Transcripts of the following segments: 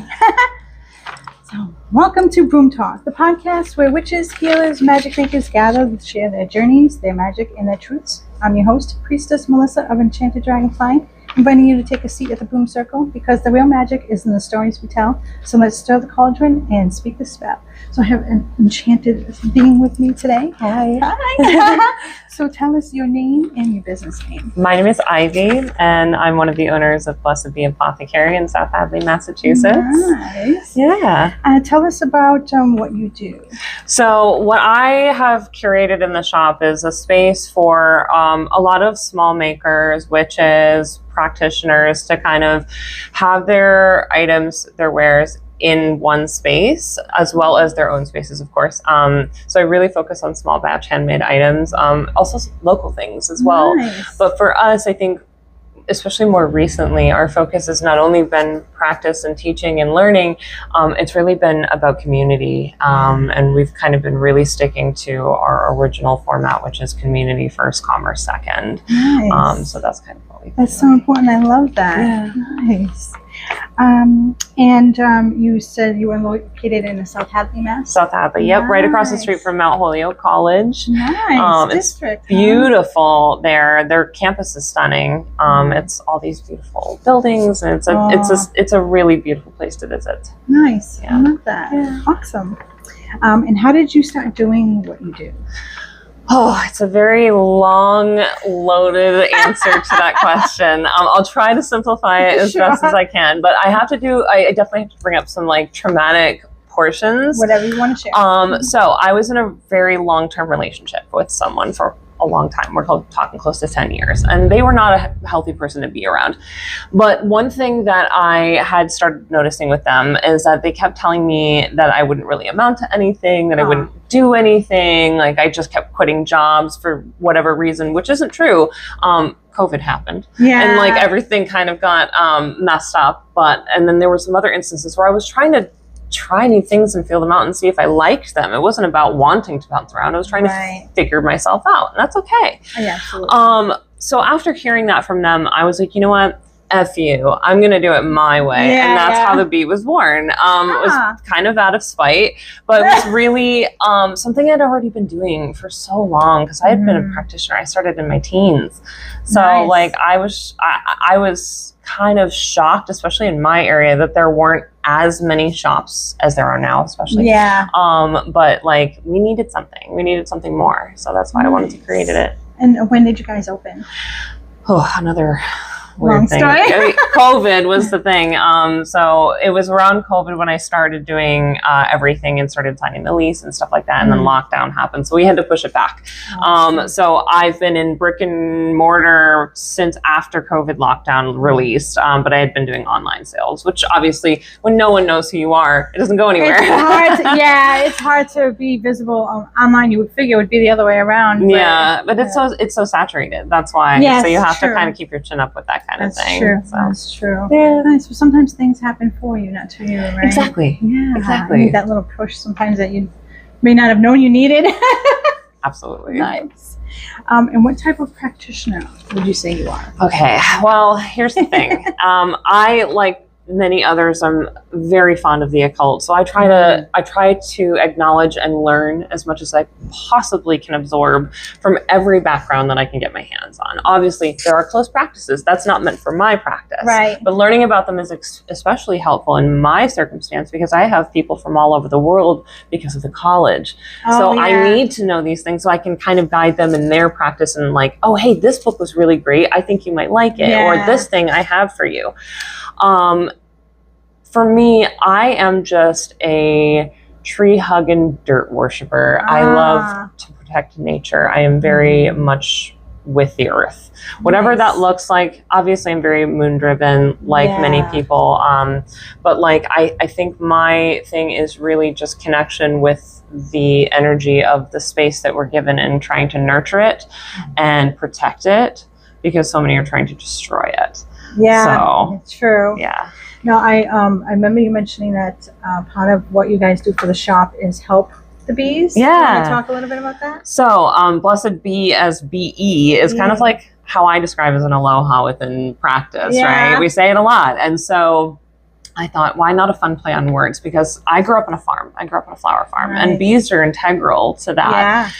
So, welcome to Broom Talk, the podcast where witches, healers, magic makers gather to share their journeys, their magic, and their truths. I'm your host, Priestess Mellisa of Enchanted Dragonfly, inviting you to take a seat at the broom circle because the real magic is in the stories we tell. So let's stir the cauldron and speak the spell. So I have an enchanted being with me today. Hi. Hi. So tell us your name and your business name. My name is Ivy, and I'm one of the owners of Blessed Be Apothecary in South Hadley, Massachusetts. Nice. Yeah. Tell us about what you do. So what I have curated in the shop is a space for a lot of small makers, witches, practitioners to kind of have their items, their wares in one space, as well as their own spaces, of course. So I really focus on small batch handmade items, also local things as well. Nice. But for us, I think, especially more recently, our focus has not only been practice and teaching and learning, it's really been about community. And we've kind of been really sticking to our original format, which is community first, commerce second. Nice. So that's kind of what we've That's so important. I love that. Yeah. Nice. You said you were located in the South Hadley, Mass? South Hadley, yep, right across the street from Mount Holyoke College. Nice. It's District. beautiful there. Their campus is stunning. It's all these beautiful buildings, and it's a really beautiful place to visit. Nice. Yeah. I love that. Yeah. Awesome. And how did you start doing what you do? Oh, it's a very long, loaded answer to that question. I'll try to simplify it as best as I can, but I definitely have to bring up some like traumatic portions. Whatever you want to share. So I was in a very long-term relationship with someone for a long time. We're talking close to 10 years, and they were not a healthy person to be around. But one thing that I had started noticing with them is that they kept telling me that I wouldn't really amount to anything, that I wouldn't do anything. Like I just kept quitting jobs for whatever reason, which isn't true. COVID happened, and like everything kind of got messed up. And then there were some other instances where I was trying to try new things and feel them out and see if I liked them. It wasn't about wanting to bounce around. I was trying to figure myself out, and that's okay. Yeah, absolutely. So after hearing that from them, I was like, you know what? F you. I'm going to do it my way. And that's how the beat was born. It was kind of out of spite, but it was really something I'd already been doing for so long because I had been a practitioner. I started in my teens. So like I was kind of shocked, especially in my area, that there weren't as many shops as there are now, especially. Yeah. But like we needed something more. So that's why I wanted to create it. And when did you guys open? Oh, another weird long thing. story. COVID was the thing. So it was around COVID when I started doing everything and started signing the lease and stuff like that. And then lockdown happened. So we had to push it back. So I've been in brick and mortar since after COVID lockdown released. But I had been doing online sales, which obviously when no one knows who you are, it doesn't go anywhere. It's hard to be visible online. You would figure it would be the other way around. But it's so saturated. That's why. So you have to kind of keep your chin up with that kind of thing. True. So. That's true. Yeah. Nice. But sometimes things happen for you, not to you, right? Exactly. Yeah. Exactly. You need that little push sometimes that you may not have known you needed. Absolutely. Nice. And what type of practitioner would you say you are? Okay. Well, here's the thing. I, like many others, I'm very fond of the occult. So I try to acknowledge and learn as much as I possibly can absorb from every background that I can get my hands on. Obviously, there are close practices. That's not meant for my practice. Right. But learning about them is especially helpful in my circumstance because I have people from all over the world because of the college. I need to know these things so I can kind of guide them in their practice and like, oh, hey, this book was really great. I think you might like it. Or this thing I have for you. For me, I am just a tree hugging dirt worshiper. I love to protect nature. I am very much with the earth. Whatever that looks like, obviously I'm very moon driven, like many people. But like, I think my thing is really just connection with the energy of the space that we're given and trying to nurture it and protect it because so many are trying to destroy it. Yeah, so, it's true. Yeah. No, I remember you mentioning that part of what you guys do for the shop is help the bees. Yeah. Do you want to talk a little bit about that? So, Blessed Be as BE is kind of like how I describe as an aloha within practice, right? We say it a lot. And so I thought, why not a fun play on words? Because I grew up on a farm. I grew up on a flower farm, Right. and bees are integral to that. Yeah.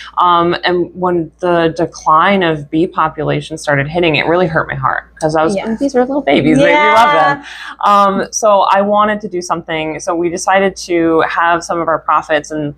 And when the decline of bee population started hitting, it really hurt my heart because these are little babies. We love them. So I wanted to do something. So we decided to have some of our profits and,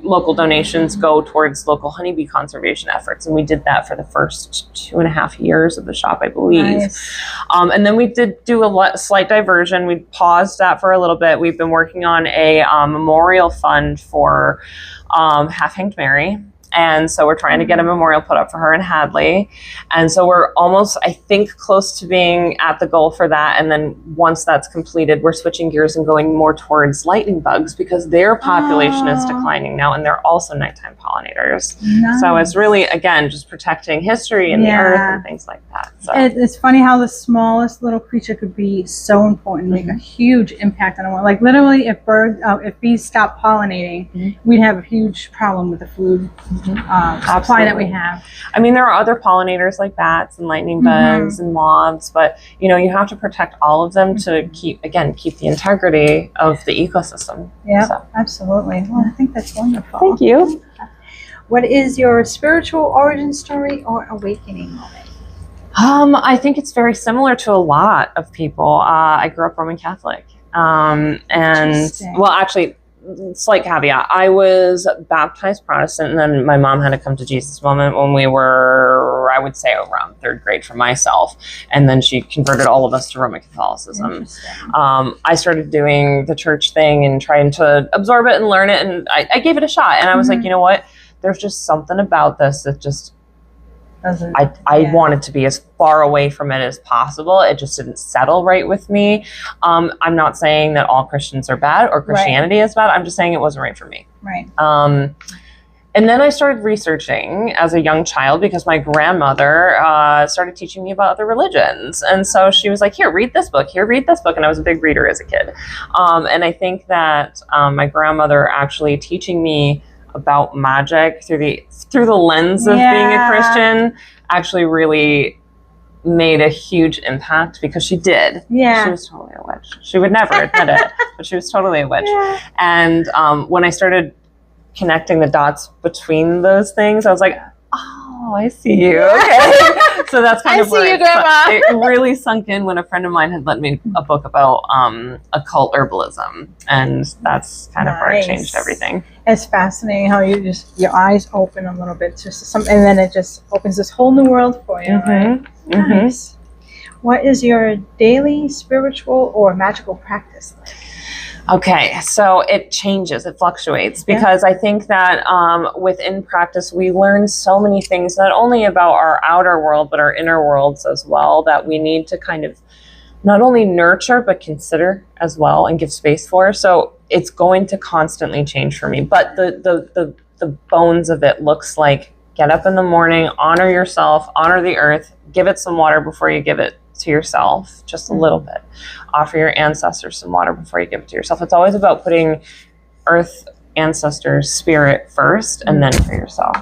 local donations go towards local honeybee conservation efforts. And we did that for the first 2.5 years of the shop, I believe. Nice. And then we did do a slight diversion. We paused that for a little bit. We've been working on a memorial fund for Half Hanged Mary. And so we're trying to get a memorial put up for her in Hadley. And so we're almost, I think, close to being at the goal for that. And then once that's completed, we're switching gears and going more towards lightning bugs because their population is declining now. And they're also nighttime pollinators. Nice. So it's really, again, just protecting history and the earth and things like that. So it's funny how the smallest little creature could be so important, make a huge impact on the world. Like literally, if bees stopped pollinating, we'd have a huge problem with the food supply that we have. I mean, there are other pollinators like bats and lightning bugs and moths, but you have to protect all of them to keep the integrity of the ecosystem. Yeah, absolutely. Well, I think that's wonderful. Thank you. What is your spiritual origin story or awakening moment? I think it's very similar to a lot of people. I grew up Roman Catholic, and well, actually, slight caveat, I was baptized Protestant, and then my mom had to come to Jesus moment when we were, I would say, around 3rd grade for myself, and then she converted all of us to Roman Catholicism. I started doing the church thing and trying to absorb it and learn it, and I gave it a shot, and I was like, you know what, there's just something about this that just I wanted to be as far away from it as possible. It just didn't settle right with me. I'm not saying that all Christians are bad or Christianity is bad. I'm just saying it wasn't right for me. Right. And then I started researching as a young child because my grandmother started teaching me about other religions. And so she was like, here, read this book. Here, read this book. And I was a big reader as a kid. And I think that my grandmother actually teaching me about magic through the lens of being a Christian actually really made a huge impact because she did. Yeah. She was totally a witch. She would never admit it, but she was totally a witch. Yeah. And when I started connecting the dots between those things, I was like, oh, I see you. Okay. So that's kind of where it really sunk in when a friend of mine had lent me a book about occult herbalism, and that's kind of where it changed everything. It's fascinating how your eyes open a little bit to something, and then it just opens this whole new world for you. Right? Nice. What is your daily spiritual or magical practice like? Okay, so it changes, it fluctuates, because I think that within practice, we learn so many things, not only about our outer world, but our inner worlds as well, that we need to kind of not only nurture, but consider as well and give space for. So it's going to constantly change for me. But the bones of it looks like get up in the morning, honor yourself, honor the earth, give it some water before you give it to yourself, just a little bit. Offer your ancestors some water before you give it to yourself. It's always about putting earth, ancestors, spirit first, and then for yourself.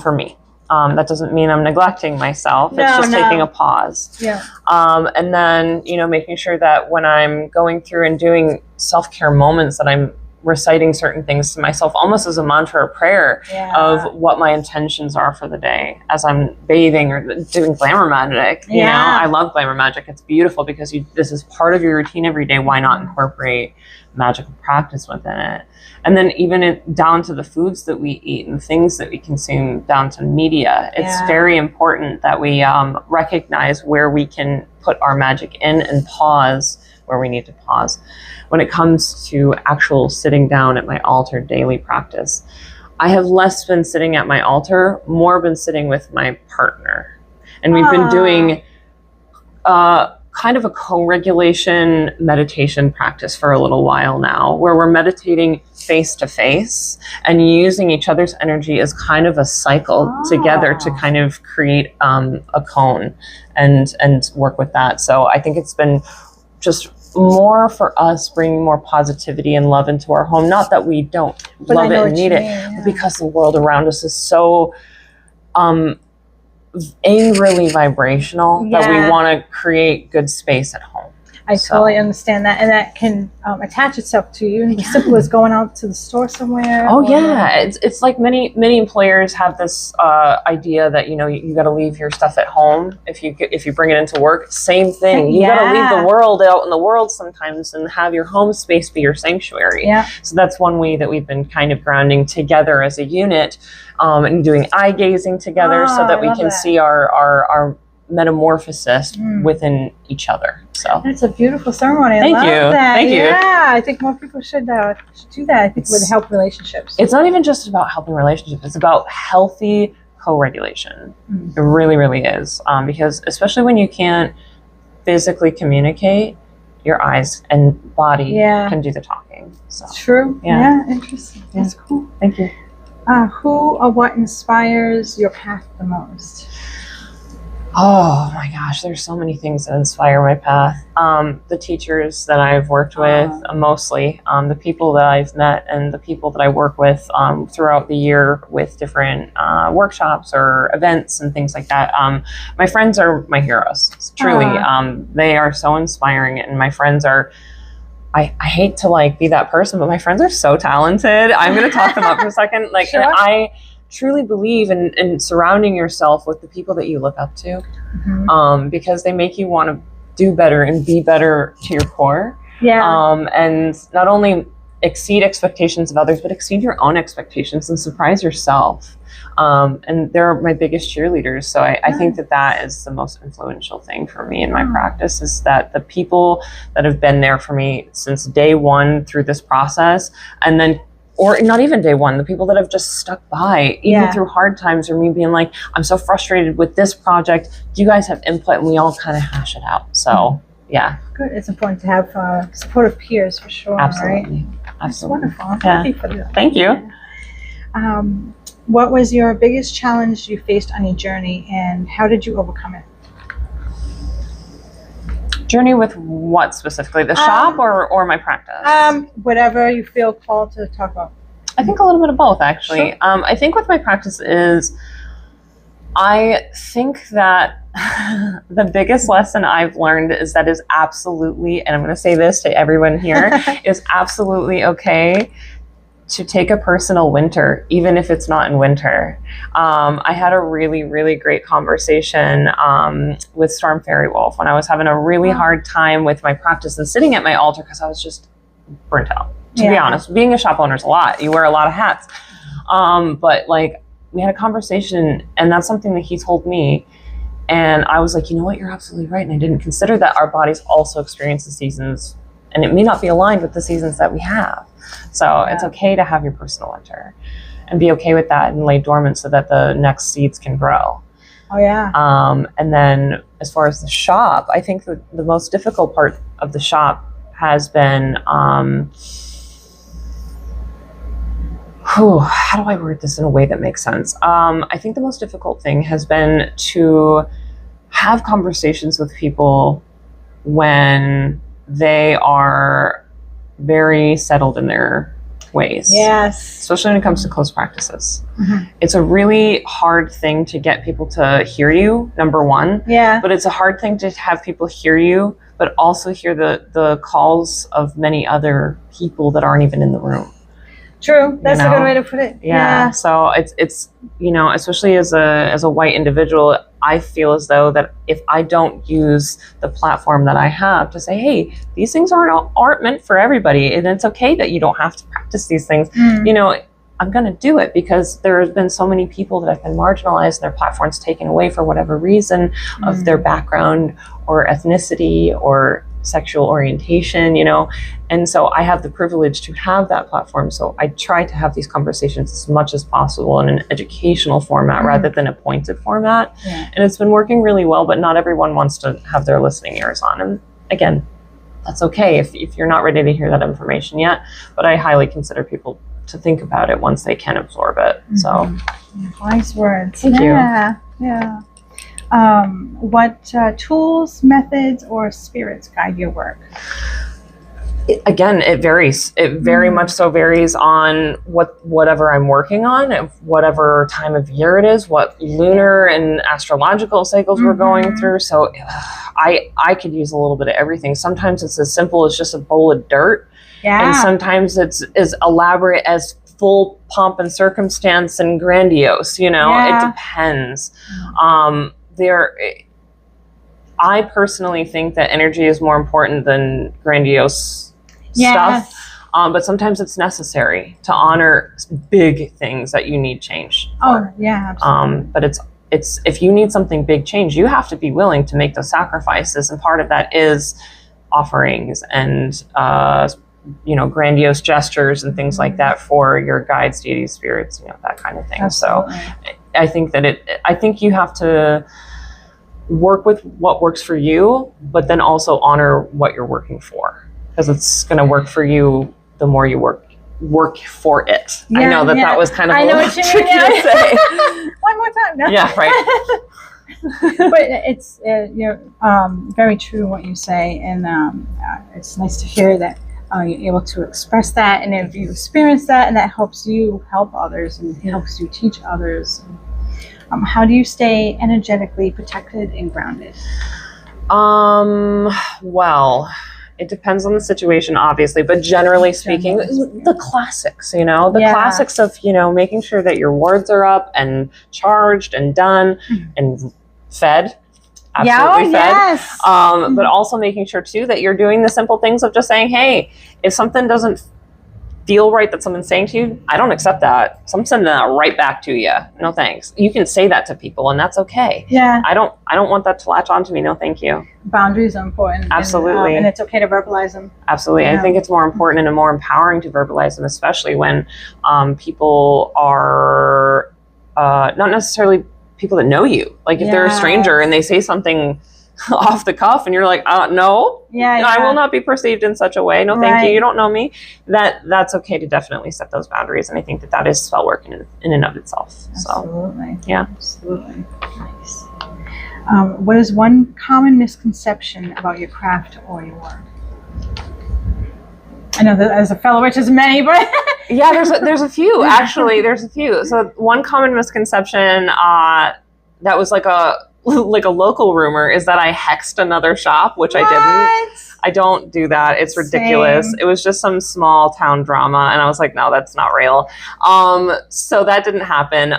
For me, that doesn't mean I'm neglecting myself. It's just taking a pause. Yeah. And then, making sure that when I'm going through and doing self-care moments that I'm reciting certain things to myself almost as a mantra or prayer of what my intentions are for the day as I'm bathing or doing glamour magic. You know, I love glamour magic. It's beautiful because this is part of your routine every day. Why not incorporate magical practice within it? And then even down to the foods that we eat and things that we consume, down to media. It's very important that we recognize where we can put our magic in and pause where we need to pause. When it comes to actual sitting down at my altar daily practice, I have less been sitting at my altar, more been sitting with my partner. And we've been doing kind of a co-regulation meditation practice for a little while now, where we're meditating face to face and using each other's energy as kind of a cycle together to kind of create a cone and work with that. So I think it's been just more for us bringing more positivity and love into our home. Not that we don't love it and need it, but because the world around us is so angrily vibrational that we want to create good space at home. I totally understand that, and that can attach itself to you. As simple as going out to the store somewhere. Oh yeah, it's like many employers have this idea that you got to leave your stuff at home if you bring it into work. Same thing. You got to leave the world out in the world sometimes and have your home space be your sanctuary. Yeah. So that's one way that we've been kind of grounding together as a unit, and doing eye gazing together so that we can see our metamorphosis within each other. So it's a beautiful ceremony. Thank you. Thank you. Yeah, I think more people should do that. I think it would help relationships. It's not even just about helping relationships. It's about healthy co-regulation. It really, really is. Because especially when you can't physically communicate, your eyes and body can do the talking. So true. Yeah, interesting. That's cool. Thank you. Who or what inspires your path the most? Oh my gosh, there's so many things that inspire my path. The teachers that I've worked with, mostly, the people that I've met and the people that I work with throughout the year with different workshops or events and things like that. My friends are my heroes, truly. They are so inspiring, and my friends are, I hate to be that person, but my friends are so talented. I'm going to talk them up for a second. Sure. And I truly believe in surrounding yourself with the people that you look up to, because they make you want to do better and be better to your core. And not only exceed expectations of others, but exceed your own expectations and surprise yourself. And they're my biggest cheerleaders. So I think that is the most influential thing for me in my practice, is that the people that have been there for me since day one through this process, and then, or not even day one, the people that have just stuck by, even through hard times, or me being like, I'm so frustrated with this project. Do you guys have input? And we all kind of hash it out. So yeah. Good. It's important to have supportive peers for sure. Absolutely. Right? Absolutely. That's wonderful. I'm happy for that. Thank you. What was your biggest challenge you faced on your journey, and how did you overcome it? Journey with what specifically? The shop or my practice? Whatever you feel called to talk about. I think a little bit of both, actually. Sure. I think with my practice is, I think that the biggest lesson I've learned is that is absolutely, and I'm going to say this to everyone here, is absolutely okay to take a personal winter, even if it's not in winter. I had a really, really great conversation with Storm Fairy Wolf when I was having a really hard time with my practice and sitting at my altar because I was just burnt out. To be honest, being a shop owner is a lot. You wear a lot of hats. But we had a conversation, and that's something that he told me. And I was like, you know what, you're absolutely right. And I didn't consider that our bodies also experience the seasons, and it may not be aligned with the seasons that we have. So it's okay to have your personal winter and be okay with that and lay dormant so that the next seeds can grow. Oh, yeah. And then as far as the shop, I think the most difficult part of the shop has been, how do I word this in a way that makes sense? I think the most difficult thing has been to have conversations with people when they are very settled in their ways. Yes. Especially when it comes to close practices. It's a really hard thing to get people to hear you, number one. Yeah. But it's a hard thing to have people hear you, but also hear the calls of many other people that aren't even in the room. True. That's a good way to put it. Yeah. So it's especially as a white individual, I feel as though that if I don't use the platform that I have to say, hey, these things aren't meant for everybody, and it's okay that you don't have to practice these things. I'm going to do it because there have been so many people that have been marginalized and their platforms taken away for whatever reason of their background or ethnicity or sexual orientation, and so I have the privilege to have that platform. So I try to have these conversations as much as possible in an educational format rather than a pointed format. And it's been working really well, but not everyone wants to have their listening ears on. And again, that's okay if you're not ready to hear that information yet, but I highly consider people to think about it once they can absorb it. So wise words. Thank you. Yeah. What tools, methods, or spirits guide your work? It varies. It very much so varies on whatever I'm working on, whatever time of year it is, what lunar and astrological cycles we're going through. So I could use a little bit of everything. Sometimes it's as simple as just a bowl of dirt. Yeah. And sometimes it's as elaborate as full pomp and circumstance and grandiose, It depends. I personally think that energy is more important than grandiose stuff. But sometimes it's necessary to honor big things that you need change for. Oh, yeah, absolutely. But it's if you need something big change, you have to be willing to make those sacrifices. And part of that is offerings and, grandiose gestures and things like that for your guides, deities, spirits, that kind of thing. Absolutely. So I think I think you have to work with what works for you, but then also honor what you're working for, because it's going to work for you the more you work for it. I know that was kind of a little tricky to say. One more time. No. Yeah, right. But it's very true what you say, and it's nice to hear that you're able to express that, and if you experience that, and that helps you help others and helps you teach others. How do you stay energetically protected and grounded? Well, it depends on the situation, obviously, but generally speaking, the classics, classics of, making sure that your wards are up and charged and done and fed. Absolutely fed. Yes. But also making sure too that you're doing the simple things of just saying, hey, if something doesn't feel right that someone's saying to you, I don't accept that. So I'm sending that right back to you. No thanks. You can say that to people, and that's okay. Yeah. I don't want that to latch onto me. No, thank you. Boundaries are important. Absolutely. And it's okay to verbalize them. Absolutely. Yeah. I think it's more important and more empowering to verbalize them, especially when people are not necessarily people that know you. Like if they're a stranger and they say something off the cuff and you're like, no, I will not be perceived in such a way. No, thank you. You don't know me. That's okay to definitely set those boundaries. And I think that is spell work in and of itself. Absolutely. So, yeah. Absolutely. Nice. What is one common misconception about your craft or your work? I know that as a fellow witch, there's many, but yeah, there's a few actually. There's a few. So one common misconception that was like a local rumor is that I hexed another shop, which I didn't. I don't do that. It's ridiculous. Same. It was just some small town drama, and I was like, no, that's not real. So that didn't happen.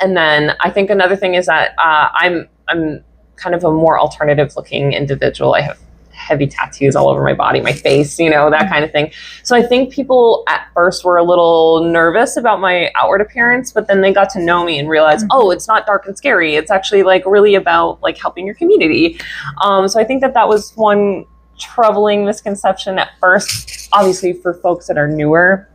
And then I think another thing is that I'm kind of a more alternative looking individual. I have heavy tattoos all over my body, my face, that kind of thing. So I think people at first were a little nervous about my outward appearance, but then they got to know me and realized, oh, it's not dark and scary. It's actually like really about like helping your community. So I think that was one troubling misconception at first, obviously for folks that are newer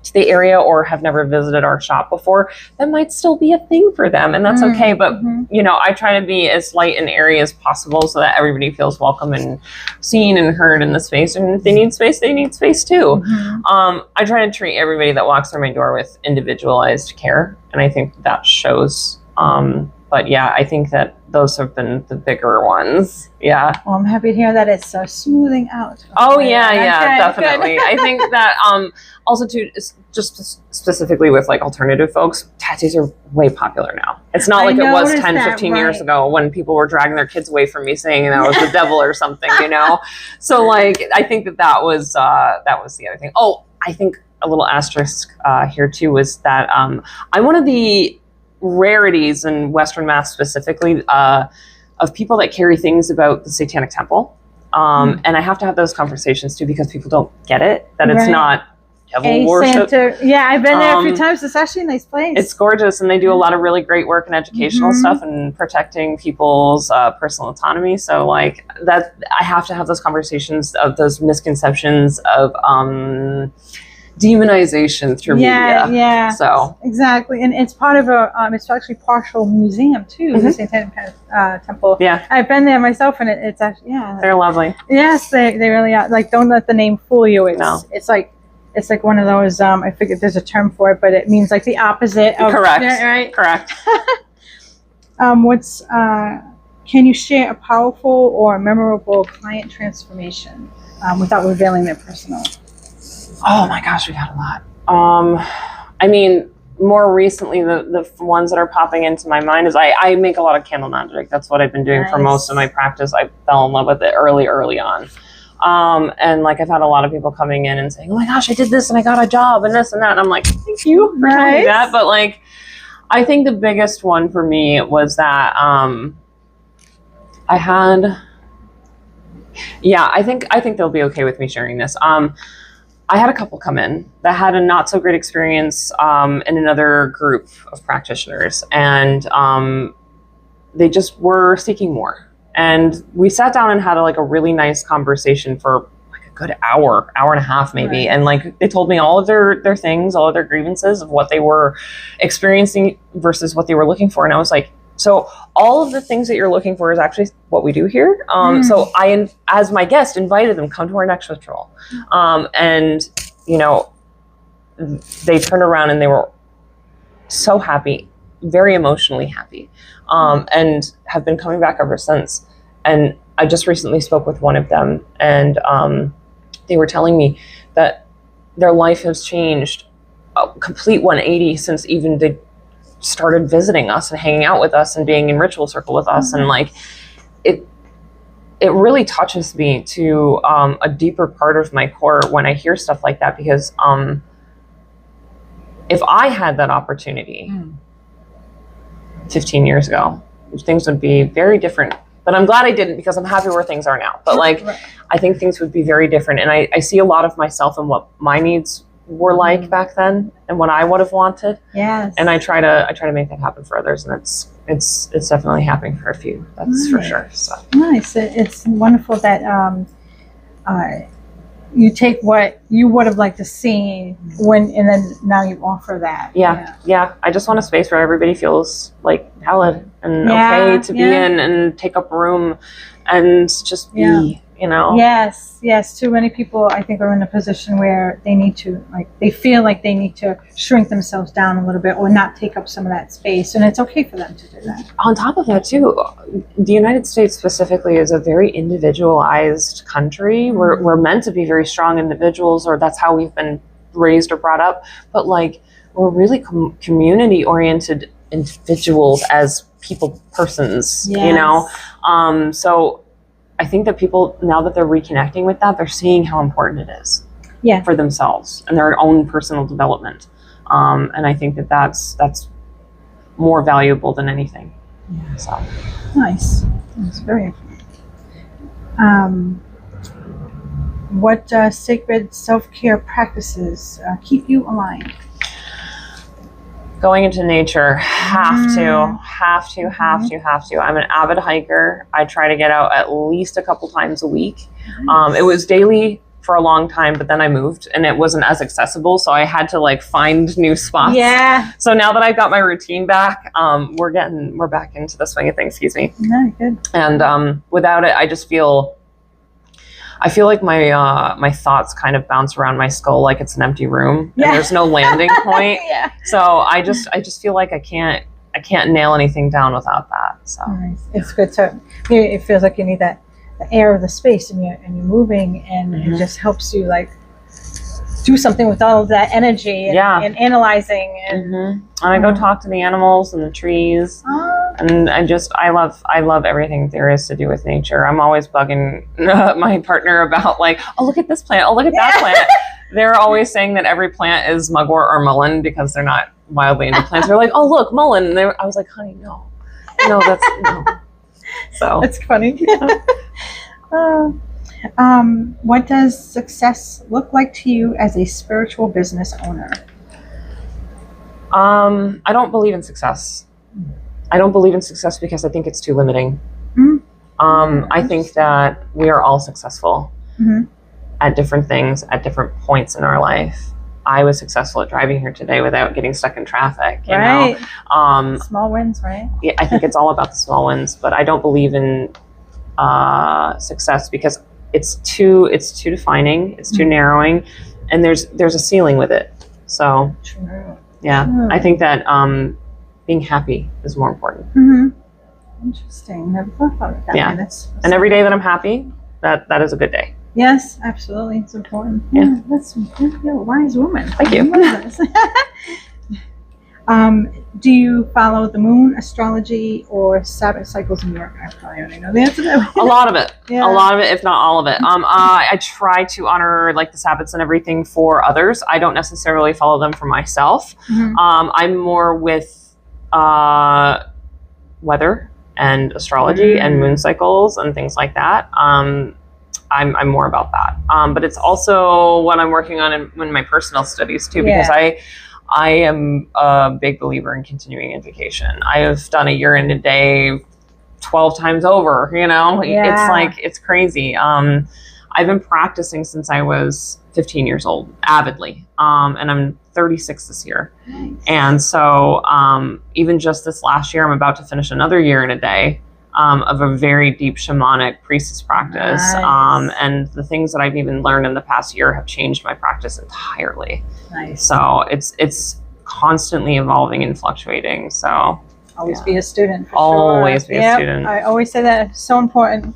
to the area or have never visited our shop before, that might still be a thing for them, and that's okay. But I try to be as light and airy as possible so that everybody feels welcome and seen and heard in the space. And if they need space, they need space too. I try to treat everybody that walks through my door with individualized care, and I think that shows. But yeah, I think that those have been the bigger ones. Yeah. Well, I'm happy to hear that it's smoothing out. Oh yeah, definitely. I think that also too, just specifically with like alternative folks, tattoos are way popular now. It's not like it was 10, 15 years ago when people were dragging their kids away from me saying that I was the devil or something, So like, I think that was the other thing. Oh, I think a little asterisk here too was that I'm one of the rarities in Western Mass specifically of people that carry things about the Satanic Temple. And I have to have those conversations too, because people don't get it, that it's not devil worship. Yeah, I've been there a few times. It's actually a nice place. It's gorgeous, and they do a lot of really great work in educational stuff and protecting people's personal autonomy. So like that, I have to have those conversations of those misconceptions of demonization through media. Yeah. So exactly, and it's part of it's actually partial museum too. The Satanic Temple. Yeah, I've been there myself, and it's actually they're lovely. Yes, they really are. Like, don't let the name fool you. It's like one of those. I figured there's a term for it, but it means like the opposite. Correct. Right. Correct. Can you share a powerful or memorable client transformation? without revealing their personal? Oh my gosh, we've had a lot. I mean, more recently, the ones that are popping into my mind is I make a lot of candle magic. That's what I've been doing for most of my practice. I fell in love with it early on. And like I've had a lot of people coming in and saying, oh my gosh, I did this and I got a job and this and that. And I'm like, thank you for telling me that. But like, I think the biggest one for me was that I think they'll be okay with me sharing this. I had a couple come in that had a not so great experience in another group of practitioners, and they just were seeking more. And we sat down and had a really nice conversation for like a good hour and a half maybe. Right. And like they told me all of their things, all of their grievances of what they were experiencing versus what they were looking for. And I was like, so all of the things that you're looking for is actually what we do here. So I, as my guest, invited them, come to our next ritual. And, you know, they turned around and they were so happy, very emotionally happy, and have been coming back ever since. And I just recently spoke with one of them, and they were telling me that their life has changed a complete 180 since even they started visiting us and hanging out with us and being in ritual circle with us. And like it really touches me to a deeper part of my core when I hear stuff like that, because if I had that opportunity 15 years ago, things would be very different. But I'm glad I didn't, because I'm happy where things are now. But like, I think things would be very different. And I see a lot of myself and what my needs were like back then and what I would have wanted. Yes. And I try to make that happen for others, and it's definitely happening for a few. That's for sure. So nice. It's wonderful that you take what you would have liked to see and then now you offer that. Yeah. I just want a space where everybody feels like valid and okay to be in and take up room and just be. You know? Yes. Too many people, I think, are in a position where they need to, they feel like they need to shrink themselves down a little bit or not take up some of that space. And it's okay for them to do that. On top of that, too, the United States specifically is a very individualized country. We're meant to be very strong individuals, or that's how we've been raised or brought up. But we're really community-oriented individuals as persons, you know? So I think that people, now that they're reconnecting with that, they're seeing how important it is for themselves and their own personal development. And I think that that's more valuable than anything. Yeah. So nice. That's very important. What sacred self-care practices keep you aligned? Going into nature, have to. I'm an avid hiker. I try to get out at least a couple times a week. Nice. It was daily for a long time, but then I moved and it wasn't as accessible. So I had to find new spots. Yeah. So now that I've got my routine back, we're back into the swing of things, excuse me. No, good. And without it, I feel like my thoughts kind of bounce around my skull like it's an empty room and there's no landing point. So I just feel like I can't nail anything down without that. So nice. It's good to. It feels like you need the air of the space, and you're moving, and it just helps you do something with all of that energy and analyzing. And I go talk to the animals and the trees. And I love everything there is to do with nature. I'm always bugging my partner about oh, look at this plant. Oh, look at that plant. They're always saying that every plant is mugwort or mullein because they're not wildly into plants. They're like, oh, look, mullein. And I was like, honey, no, that's no. So it's funny. What does success look like to you as a spiritual business owner? I don't believe in success. I don't believe in success because I think it's too limiting. I think that we are all successful at different things at different points in our life. I was successful at driving here today without getting stuck in traffic. You know? Small wins, right? Yeah, I think it's all about the small wins, but I don't believe in success because it's too defining, it's too narrowing, and there's a ceiling with it. So I think that being happy is more important. Interesting. Never thought about it that way. And every day that I'm happy, that is a good day. Yes, absolutely. It's important. Yeah. You're a wise woman. Thank you. Do you follow the moon, astrology, or Sabbath cycles in work? I probably already know the answer to that. A lot of it. Yeah. A lot of it, if not all of it. I try to honor like the Sabbaths and everything for others. I don't necessarily follow them for myself. Mhm. I'm more with weather and astrology and moon cycles and things like that. I'm more about that. But it's also what I'm working on in my personal studies too, because I am a big believer in continuing education. I have done a year and a day 12 times over, you know. It's like, it's crazy. I've been practicing since I was 15 years old, avidly. And I'm 36 this year. Nice. And so even just this last year, I'm about to finish another year and a day of a very deep shamanic priestess practice. Nice. And the things that I've even learned in the past year have changed my practice entirely. Nice. So it's constantly evolving and fluctuating. So Always be a student. For always sure. be a student. I always say that. It's so important.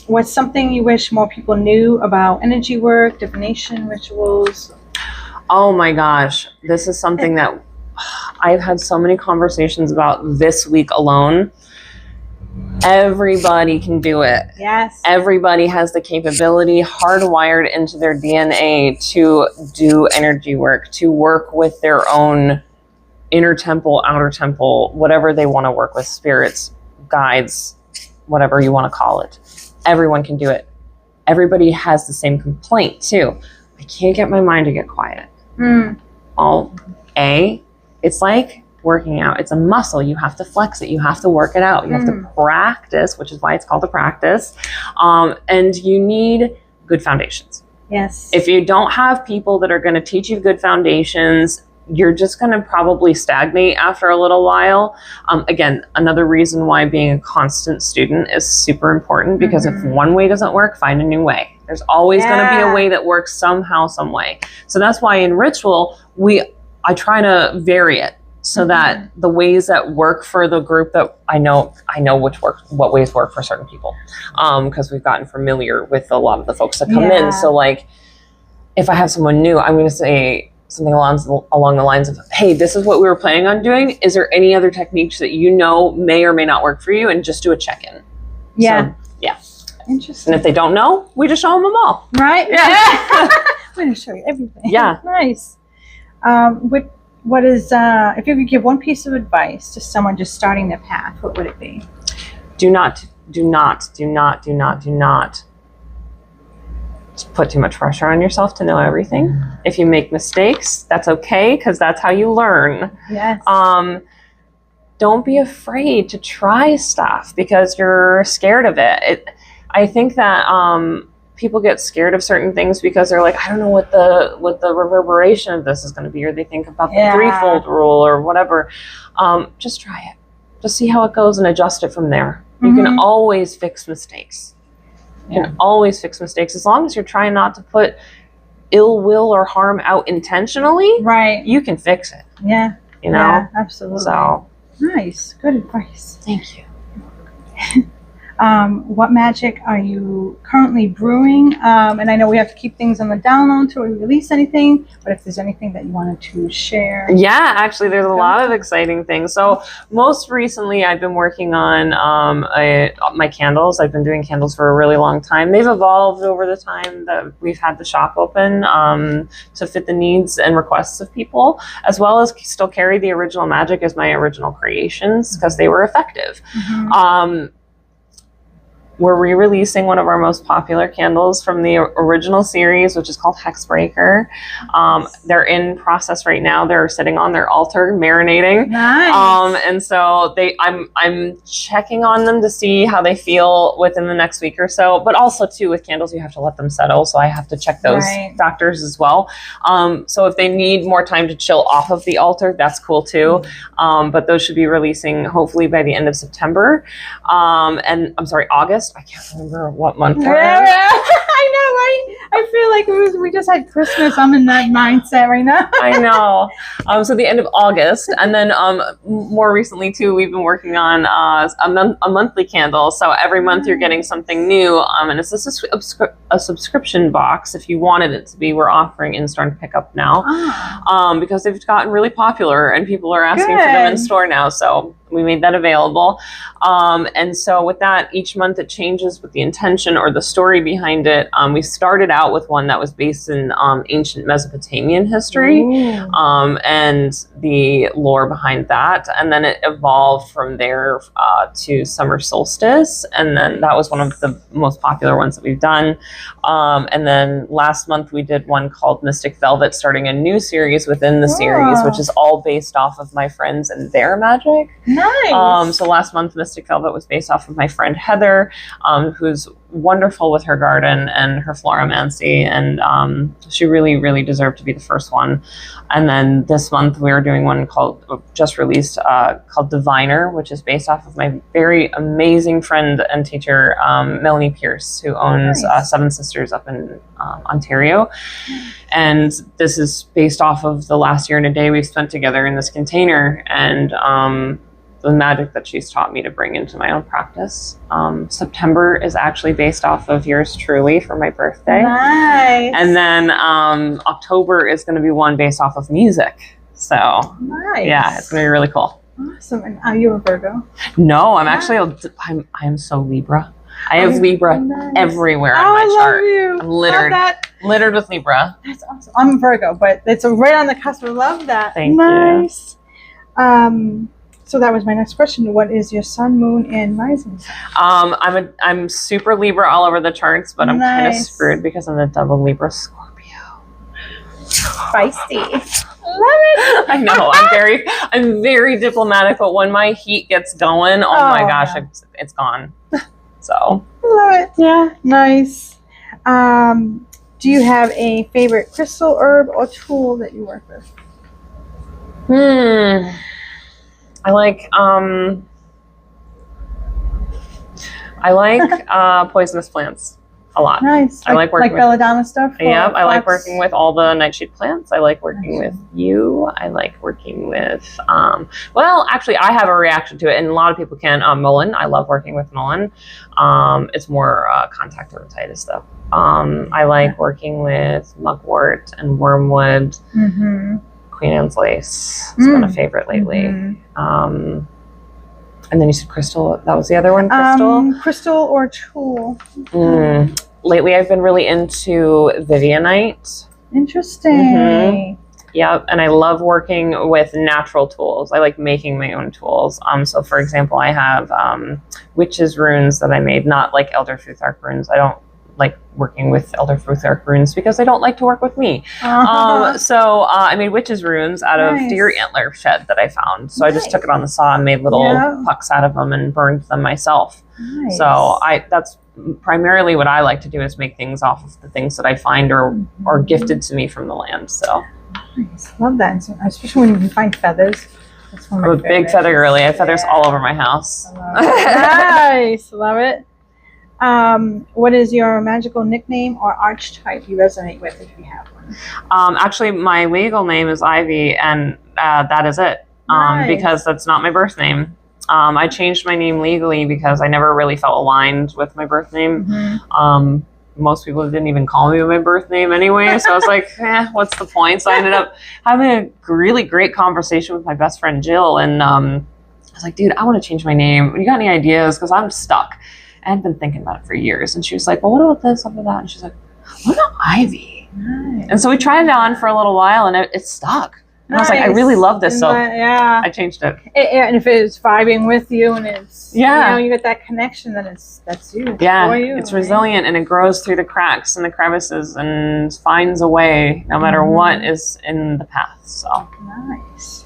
What's something you wish more people knew about energy work, divination, rituals? Oh my gosh. This is something that I've had so many conversations about this week alone. Everybody can do it. Yes. Everybody has the capability hardwired into their DNA to do energy work, to work with their own inner temple, outer temple, whatever they want to work with, spirits, guides, whatever you want to call it. Everyone can do it. Everybody has the same complaint too. I can't get my mind to get quiet. It's like working out. It's a muscle. You have to flex it. You have to work it out. You have to practice, which is why it's called a practice. And you need good foundations. Yes. If you don't have people that are going to teach you good foundations, you're just going to probably stagnate after a little while. Again, another reason why being a constant student is super important, because if one way doesn't work, find a new way. There's always going to be a way that works somehow, some way. So that's why in ritual, I try to vary it so that the ways that work for the group that I know what ways work for certain people. Because we've gotten familiar with a lot of the folks that come in. So like, if I have someone new, I'm going to say something along the lines of, hey, this is what we were planning on doing. Is there any other techniques that you know may or may not work for you? And just do a check-in. Yeah. So, yeah. Interesting. And if they don't know, we just show them all. Right? Yeah. I'm going to show you everything. Yeah. Nice. What is, if you could give one piece of advice to someone just starting their path, what would it be? Do not put too much pressure on yourself to know everything. If you make mistakes, that's okay, because that's how you learn. Yes. Don't be afraid to try stuff because you're scared of it. I think that people get scared of certain things because they're like, I don't know what the reverberation of this is going to be, or they think about the threefold rule or whatever. Just try it. Just see how it goes and adjust it from there. You can always fix mistakes. You can always fix mistakes as long as you're trying not to put ill will or harm out intentionally. Right. You can fix it. Yeah. You know? Yeah, absolutely. So nice. Good advice. thank you. What magic are you currently brewing? And I know we have to keep things on the down low until we release anything, but if there's anything that you wanted to share. Yeah, actually, there's a lot of exciting things. So most recently, I've been working on my candles. I've been doing candles for a really long time. They've evolved over the time that we've had the shop open to fit the needs and requests of people, as well as still carry the original magic as my original creations because they were effective. We're re-releasing one of our most popular candles from the original series, which is called Hexbreaker. They're in process right now. They're sitting on their altar, marinating. Nice. And so I'm checking on them to see how they feel within the next week or so. But also too, with candles, you have to let them settle. So I have to check those factors as well. So if they need more time to chill off of the altar, that's cool too. But those should be releasing hopefully by the end of September. And I'm sorry, August. I can't remember what month we're in. I know, right? I feel feel like we just had Christmas. I'm in that mindset right now. I know. So the end of August, and then more recently too, we've been working on a monthly candle. So every month you're getting something new, and it's a subscription box. If you wanted it to be, we're offering in-store pickup now, because they've gotten really popular and people are asking for them in store now. So we made that available. And so with that, each month it changes with the intention or the story behind it. We started out with one that was based in ancient Mesopotamian history, and the lore behind that. And then it evolved from there to summer solstice. And then that was one of the most popular ones that we've done. And then last month we did one called Mystic Velvet, starting a new series within the series, which is all based off of my friends and their magic. Nice. So last month, Mystic Velvet was based off of my friend Heather, who's wonderful with her garden and her floromancy, and she really, really deserved to be the first one. And then this month, we are doing one just released, called Diviner, which is based off of my very amazing friend and teacher, Melanie Pierce, who owns Seven Sisters up in Ontario. And this is based off of the last year and a day we've spent together in this container, and the magic that she's taught me to bring into my own practice. September is actually based off of yours truly for my birthday. Nice. And then October is going to be one based off of music. So nice. Yeah, it's going to be really cool. Awesome. And are you a Virgo? No, I'm actually, I'm so Libra. I have Libra everywhere on my chart. Love you. I'm littered with Libra. That's awesome. I'm a Virgo, but it's right on the cusp. I love that. Thank you. So that was my next question. What is your sun, moon, and rising sign? I'm super Libra all over the charts, but I'm kind of screwed because I'm a double Libra Scorpio. Feisty. Love it. I know. I'm very diplomatic, but when my heat gets going, oh my gosh, it's gone. So love it. Yeah. Nice. Do you have a favorite crystal, herb, or tool that you work with? I like poisonous plants a lot. Nice. I like working with belladonna stuff. Yeah, I like working with all the nightshade plants. I like working with you. I like working with well, actually, I have a reaction to it, and a lot of people can. Mullein. I love working with mullein. It's more contact dermatitis though. I like working with mugwort and wormwood. Queen Anne's lace has been a favorite lately. And then you said crystal. That was the other one, crystal? Crystal or tool. Lately, I've been really into Vivianite. Interesting. Yep, and I love working with natural tools. I like making my own tools. So, for example, I have witches runes that I made, not like Elder Futhark runes. I don't like working with Elder Futhark runes because they don't like to work with me. So I made witches runes out of deer antler shed that I found. So I just took it on the saw and made little pucks out of them and burned them myself. So that's primarily what I like to do, is make things off of the things that I find or gifted to me from the land. So nice. Love that, especially when you find feathers. That's one of my I'm a big feather girly. I have feathers all over my house. Nice. Love it. What is your magical nickname or archetype you resonate with, if you have one? Actually, my legal name is Ivy, and that is it. Because that's not my birth name. I changed my name legally because I never really felt aligned with my birth name. Most people didn't even call me my birth name anyway, so I was like, what's the point? So I ended up having a really great conversation with my best friend Jill, and I was like, dude, I want to change my name. You got any ideas? Because I'm stuck. I had been thinking about it for years. And she was like, well, what about this, what about that? And she's like, what about Ivy? And so we tried it on for a little while, and it stuck. And I was like, I really love this, so I changed it. And if it's vibing with you, and it's, you get that connection, then that's you. Yeah, it's resilient, and it grows through the cracks and the crevices and finds a way no matter what is in the path. So nice.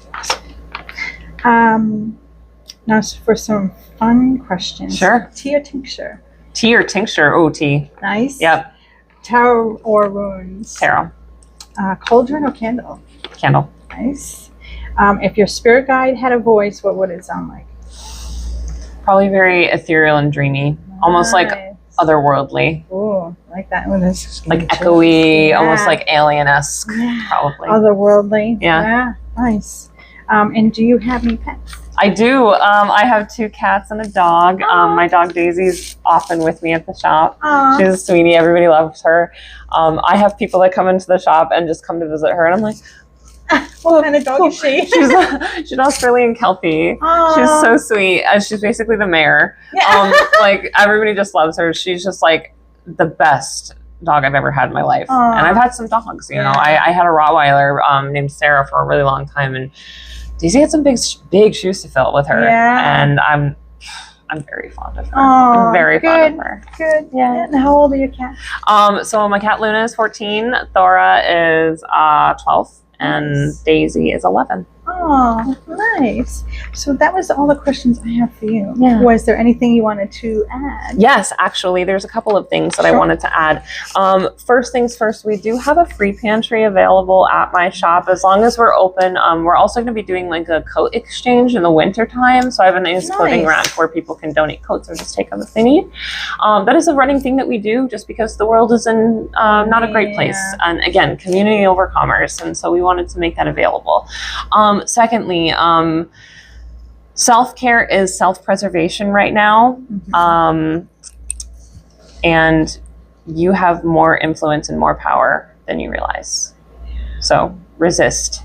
Now for some fun questions. Sure. Tea or tincture? Tea or tincture? Oh, tea. Nice. Yep. Tarot or runes? Tarot. Cauldron or candle? Candle. Nice. If your spirit guide had a voice, what would it sound like? Probably very ethereal and dreamy. Almost like otherworldly. Oh, I like that one. Is Like echoey, almost like alien-esque, probably. Otherworldly. Yeah. Nice. And do you have any pets? I do. I have 2 cats and a dog. My dog Daisy's often with me at the shop. Aww. She's a sweetie. Everybody loves her. I have people that come into the shop and just come to visit her, and I'm like, what kind of dog is she? she's an Australian Kelpie. Aww. She's so sweet. She's basically the mayor. Yeah. Like everybody just loves her. She's just like the best dog I've ever had in my life. Aww. And I've had some dogs. You know, I had a Rottweiler named Sarah for a really long time, and Daisy had some big shoes to fill with her. Yeah. And I'm very fond of her. Aww, I'm very fond of her. Good. Yeah. And how old are your cats? So my cat Luna is 14, Thora is 12, and Daisy is 11. Oh, nice. So that was all the questions I have for you. Yeah. Was there anything you wanted to add? Yes, actually, there's a couple of things that I wanted to add. First things first, we do have a free pantry available at my shop as long as we're open. We're also going to be doing like a coat exchange in the winter time. So I have a nice clothing rack where people can donate coats or just take them if they need. That is a running thing that we do just because the world is in not a great place. And again, community over commerce. And so we wanted to make that available. Secondly, self-care is self-preservation right now. And you have more influence and more power than you realize. So resist.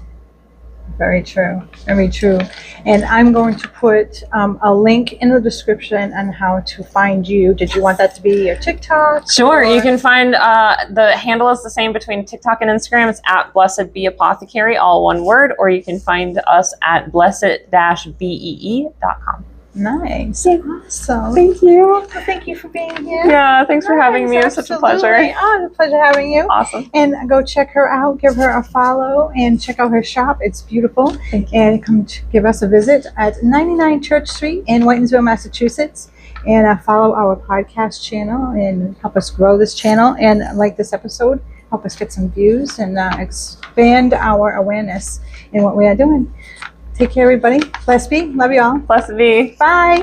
Very true. Very true. And I'm going to put a link in the description on how to find you. Did you want that to be your TikTok? Sure. You can find the handle is the same between TikTok and Instagram. It's at Blessed Bee Apothecary, all one word, or you can find us at blessed-bee.com. Nice. Awesome. Thank you. Well, thank you for being here. Yeah, thanks for having me. It was such a pleasure. Oh, it's a pleasure having you. Awesome. And go check her out. Give her a follow and check out her shop. It's beautiful. Thank you. And come to give us a visit at 99 Church Street in Whitinsville, Massachusetts. And follow our podcast channel and help us grow this channel. And like this episode, help us get some views and expand our awareness in what we are doing. Take care, everybody. Blessed be. Love you all. Blessed be. Bye.